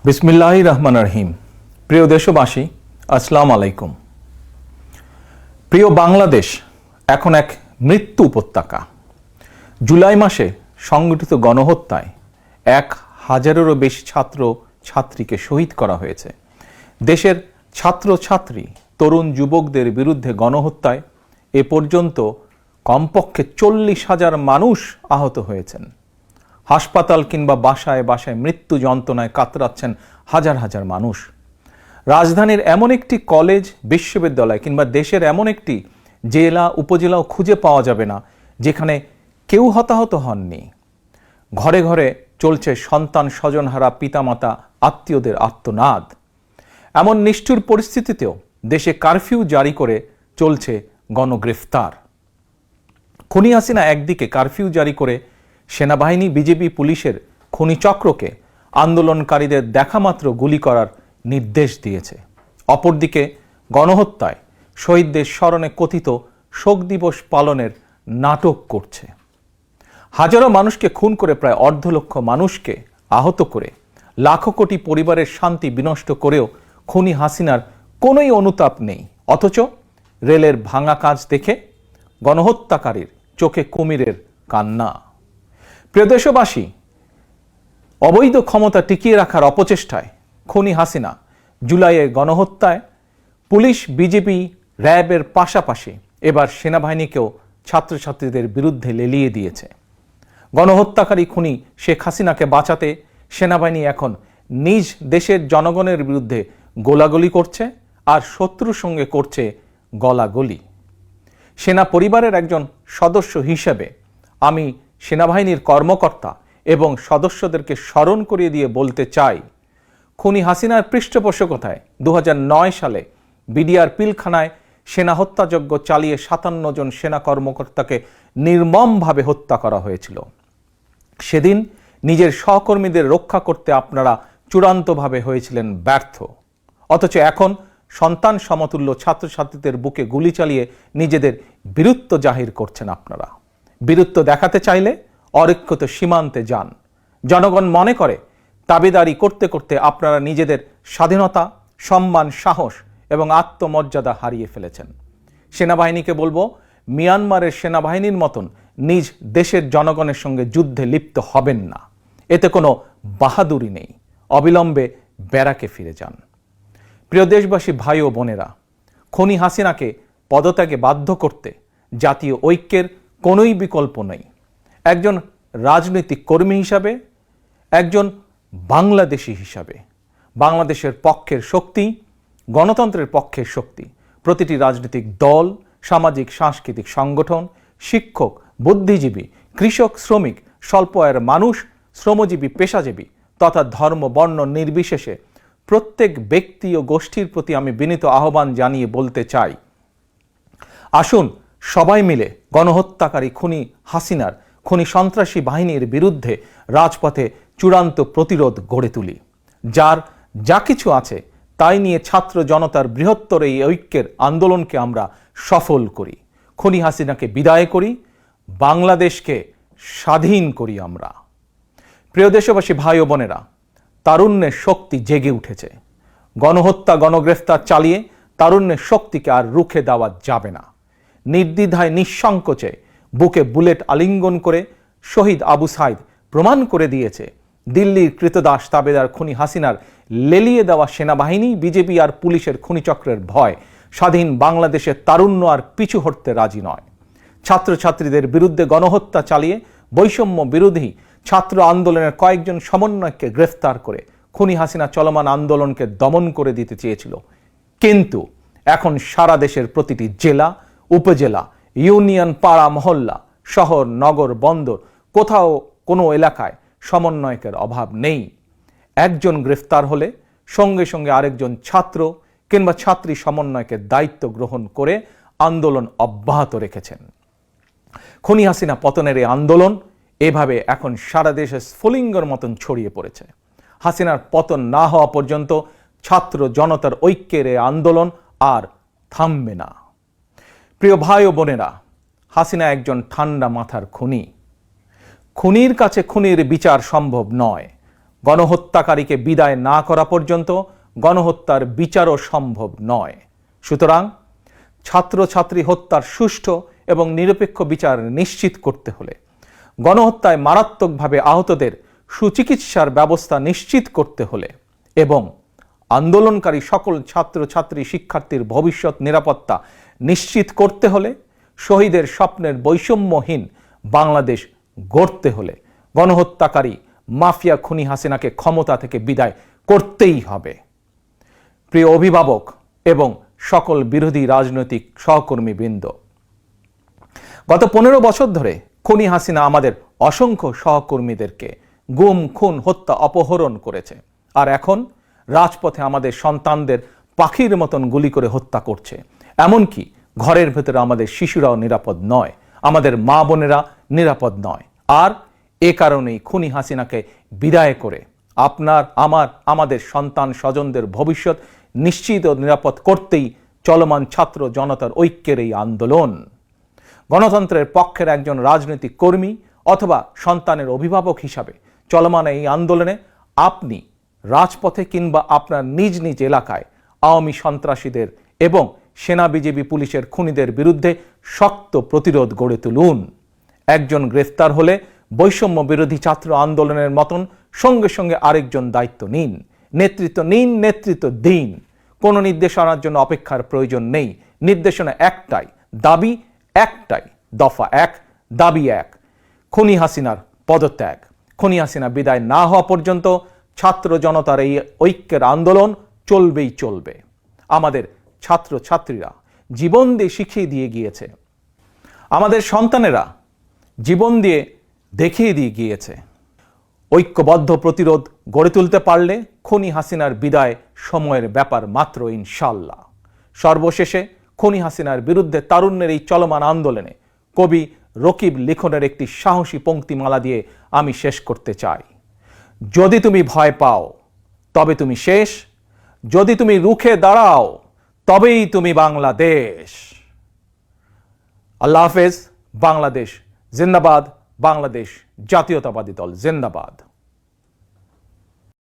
বিসমিল্লাহির রহমানির রহিম। প্রিয় দেশবাসী, আসসালামু আলাইকুম। প্রিয় বাংলাদেশ এখন এক মৃত্যু উপত্যকা। জুলাই মাসে সংগঠিত গণহত্যায় 1000-এরও বেশি ছাত্র ছাত্রীকে শহীদ করা হয়েছে। দেশের ছাত্রছাত্রী তরুণ যুবকদের বিরুদ্ধে গণহত্যায় এ পর্যন্ত কমপক্ষে 40,000 মানুষ আহত হয়েছেন। হাসপাতাল কিংবা বাসায় বাসায় মৃত্যু যন্ত্রণায় কাতরাচ্ছেন হাজার হাজার মানুষ। রাজধানীর এমন একটি কলেজ, বিশ্ববিদ্যালয় কিংবা দেশের এমন একটি জেলা উপজেলাও খুঁজে পাওয়া যাবে না যেখানে কেউ হতাহত হননি। ঘরে ঘরে চলছে সন্তান স্বজনহারা পিতামাতা আত্মীয়দের আর্তনাদ। এমন নিষ্ঠুর পরিস্থিতিতেও দেশে কারফিউ জারি করে চলছে গণগ্রেফতার। খুনি হাসিনা একদিকে কারফিউ জারি করে সেনাবাহিনী, বিজেপি, পুলিশের খুনি চক্রকে আন্দোলনকারীদের দেখামাত্র গুলি করার নির্দেশ দিয়েছে। অপরদিকে গণহত্যায় শহীদদের স্মরণে কথিত শোক দিবস পালনের নাটক করছে। হাজারো মানুষকে খুন করে প্রায় 1.5 লক্ষ মানুষকে আহত করে লাখো কোটি পরিবারের শান্তি বিনষ্ট করেও খুনি হাসিনার কোনোই অনুতাপ নেই। অথচ রেলের ভাঙা কাজ দেখে গণহত্যাকারীর চোখে কুমিরের কান্না। প্রিয় দেশবাসী, অবৈধ ক্ষমতা টিকিয়ে রাখার অপচেষ্টায় খুনি হাসিনা জুলাইয়ের গণহত্যায় পুলিশ, বিজেপি, র্যাবের পাশাপাশি এবার সেনাবাহিনীকেও ছাত্রছাত্রীদের বিরুদ্ধে লেলিয়ে দিয়েছে। গণহত্যাকারী খুনি শেখ হাসিনাকে বাঁচাতে সেনাবাহিনী এখন নিজ দেশের জনগণের বিরুদ্ধে গোলাগুলি করছে আর শত্রুর সঙ্গে করছে গলাগলি। সেনা পরিবারের একজন সদস্য হিসেবে আমি সেনাবাহিনীর কর্মকর্তা এবং সদস্যদেরকে স্মরণ করিয়ে দিয়ে বলতে চাই, খুনি হাসিনার পৃষ্ঠপোষকতায় 2009 সালে বিডিআর পিলখানায় সেনা হত্যাযজ্ঞ চালিয়ে 57 জন সেনা কর্মকর্তাকে নির্মমভাবে হত্যা করা হয়েছিল। সেদিন নিজের সহকর্মীদের রক্ষা করতে আপনারা চূড়ান্তভাবে হয়েছিলেন ব্যর্থ। অথচ এখন সন্তান সমতুল্য ছাত্রছাত্রীদের বুকে গুলি চালিয়ে নিজেদের বীরত্ব জাহির করছেন আপনারা। বীরত্ব দেখাতে চাইলে অরক্ষিত সীমান্তে যান। জনগণ মনে করে দাবিদারি করতে করতে আপনারা নিজেদের স্বাধীনতা, সম্মান, সাহস এবং আত্মমর্যাদা হারিয়ে ফেলেছেন। সেনাবাহিনীকে বলবো, মিয়ানমারের সেনাবাহিনীর মতন নিজ দেশের জনগণের সঙ্গে যুদ্ধে লিপ্ত হবেন না। এতে কোনো বাহাদুরি নেই। অবিলম্বে ব্যারাকে ফিরে যান। প্রিয় দেশবাসী, ভাই ও বোনেরা, খুনি হাসিনাকে পদত্যাগে বাধ্য করতে জাতীয় ঐক্যের কোনোই বিকল্প নেই। একজন রাজনৈতিক কর্মী হিসাবে, একজন বাংলাদেশি হিসাবে, বাংলাদেশের পক্ষের শক্তি, গণতন্ত্রের পক্ষের শক্তি প্রতিটি রাজনৈতিক দল, সামাজিক সাংস্কৃতিক সংগঠন, শিক্ষক, বুদ্ধিজীবী, কৃষক, শ্রমিক, স্বল্প আয়ের মানুষ, শ্রমজীবী, পেশাজীবী তথা ধর্ম, বর্ণ নির্বিশেষে প্রত্যেক ব্যক্তি ও গোষ্ঠীর প্রতি আমি বিনীত আহ্বান জানিয়ে বলতে চাই, আসুন সবাই মিলে গণহত্যাকারী খুনি হাসিনার, খুনি সন্ত্রাসী বাহিনীর বিরুদ্ধে রাজপথে চূড়ান্ত প্রতিরোধ গড়ে তুলি। যার যা কিছু আছে তাই নিয়ে ছাত্র জনতার বৃহত্তর এই ঐক্যের আন্দোলনকে আমরা সফল করি। খুনি হাসিনাকে বিদায় করি, বাংলাদেশকে স্বাধীন করি আমরা। প্রিয় দেশবাসী, ভাই ও বোনেরা, তারুণ্যের শক্তি জেগে উঠেছে। গণহত্যা, গণগ্রেফতার চালিয়ে তারুণ্যের শক্তিকে আর রুখে দেওয়া যাবে না। নির্দ্বিধায়, নিঃসংকোচে বুকে বুলেট আলিঙ্গন করে শহীদ আবু সাইদ প্রমাণ করে দিয়েছে দিল্লির কৃতদাস তাবেদার খুনি হাসিনার লেলিয়ে দেওয়া সেনাবাহিনী, বিজেপি আর পুলিশের খুনিচক্রের ভয় স্বাধীন বাংলাদেশের তারুণ্য আর পিছু হটতে রাজি নয়। ছাত্রছাত্রীদের বিরুদ্ধে গণহত্যা চালিয়ে বৈষম্য বিরোধী ছাত্র আন্দোলনের কয়েকজন সমন্বয়ককে গ্রেফতার করে খুনি হাসিনা চলমান আন্দোলনকে দমন করে দিতে চেয়েছিল। কিন্তু এখন সারা দেশের প্রতিটি জেলা, উপজেলা, ইউনিয়ন, পাড়া, মহল্লা, শহর, নগর, বন্দর, কোথাও কোনো এলাকায় সমন্বয়কের অভাব নেই। একজন গ্রেফতার হলে সঙ্গে সঙ্গে আরেকজন ছাত্র কিংবা ছাত্রী সমন্বয়কের দায়িত্ব গ্রহণ করে আন্দোলন অব্যাহত রেখেছেন। খুনি হাসিনা পতনের এই আন্দোলন এভাবে এখন সারা দেশে স্ফুলিঙ্গের মতন ছড়িয়ে পড়েছে। হাসিনার পতন না হওয়া পর্যন্ত ছাত্র জনতার ঐক্যের এই আন্দোলন আর থামবে না। প্রিয় ভাই ও বোনেরা, হাসিনা একজন ঠান্ডা মাথার খুনি। খুনির কাছে খুনির বিচার সম্ভব নয়। গণহত্যাকারীকে বিদায় না করা পর্যন্ত গণহত্যার বিচারও সম্ভব নয়। সুতরাং ছাত্রছাত্রী হত্যার সুষ্ঠু এবং নিরপেক্ষ বিচার নিশ্চিত করতে হলে, গণহত্যায় মারাত্মকভাবে আহতদের সুচিকিৎসার ব্যবস্থা নিশ্চিত করতে হলে এবং আন্দোলনকারী সকল ছাত্রছাত্রী শিক্ষার্থীর ভবিষ্যৎ নিরাপত্তা নিশ্চিত করতে হলে, শহীদের স্বপ্নের বৈষম্যহীন বাংলাদেশ গড়তে হলে গণহত্যাকারী মাফিয়া খুনি হাসিনাকে ক্ষমতা থেকে বিদায় করতেই হবে। প্রিয় অভিভাবক এবং সকল বিরোধী রাজনৈতিক সহকর্মীবৃন্দ, গত 15 বছর ধরে খুনি হাসিনা আমাদের অসংখ্য সহকর্মীদেরকে গুম, খুন, হত্যা, অপহরণ করেছে। আর এখন রাজপথে আমাদের সন্তানদের পাখির মতন গুলি করে হত্যা করছে। এমনকি ঘরের ভেতরে আমাদের শিশুরাও নিরাপদ নয়, আমাদের মা বোনেরা নিরাপদ নয়। আর এ কারণেই খুনি হাসিনাকে বিদায় করে আপনার, আমাদের সন্তান স্বজনদের ভবিষ্যৎ নিশ্চিত ও নিরাপদ করতেই চলমান ছাত্র জনতার ঐক্যের এই আন্দোলন। গণতন্ত্রের পক্ষের একজন রাজনৈতিক কর্মী অথবা সন্তানের অভিভাবক হিসাবে চলমান এই আন্দোলনে আপনি রাজপথে কিংবা আপনার নিজ নিজ এলাকায় আওয়ামী সন্ত্রাসীদের এবং সেনা, বিজিবি, পুলিশের খুনিদের বিরুদ্ধে শক্ত প্রতিরোধ গড়ে তুলুন। একজন গ্রেফতার হলে বৈষম্য বিরোধী ছাত্র আন্দোলনের মতন সঙ্গে সঙ্গে আরেকজন দায়িত্ব নিন, নেতৃত্ব নিন, নেতৃত্ব দিন। কোনো নির্দেশনার জন্য অপেক্ষার প্রয়োজন নেই। নির্দেশনা একটাই, দাবি একটাই, দফা এক, দাবি এক, খুনি হাসিনার পদত্যাগ। খুনি হাসিনা বিদায় না হওয়া পর্যন্ত ছাত্র জনতার এই ঐক্যের আন্দোলন চলবেই চলবে। আমাদের ছাত্র ছাত্রীরা জীবন দিয়ে শিখিয়ে দিয়ে গিয়েছে, আমাদের সন্তানেরা জীবন দিয়ে দেখিয়ে দিয়ে গিয়েছে। ঐক্যবদ্ধ প্রতিরোধ গড়ে তুলতে পারলে খুনি হাসিনার বিদায় সময়ের ব্যাপার মাত্র, ইনশাল্লাহ। সর্বশেষে খুনি হাসিনার বিরুদ্ধে তারুণ্যের এই চলমান আন্দোলনে কবি রকিব লিখনের একটি সাহসী পংক্তিমালা দিয়ে আমি শেষ করতে চাই। যদি তুমি ভয় পাও তবে তুমি শেষ, যদি তুমি রুখে দাঁড়াও তবেই তুমি বাংলাদেশ। আল্লাহ হাফেজ। বাংলাদেশ জিন্দাবাদ, বাংলাদেশ জাতীয়তাবাদী দল জিন্দাবাদ।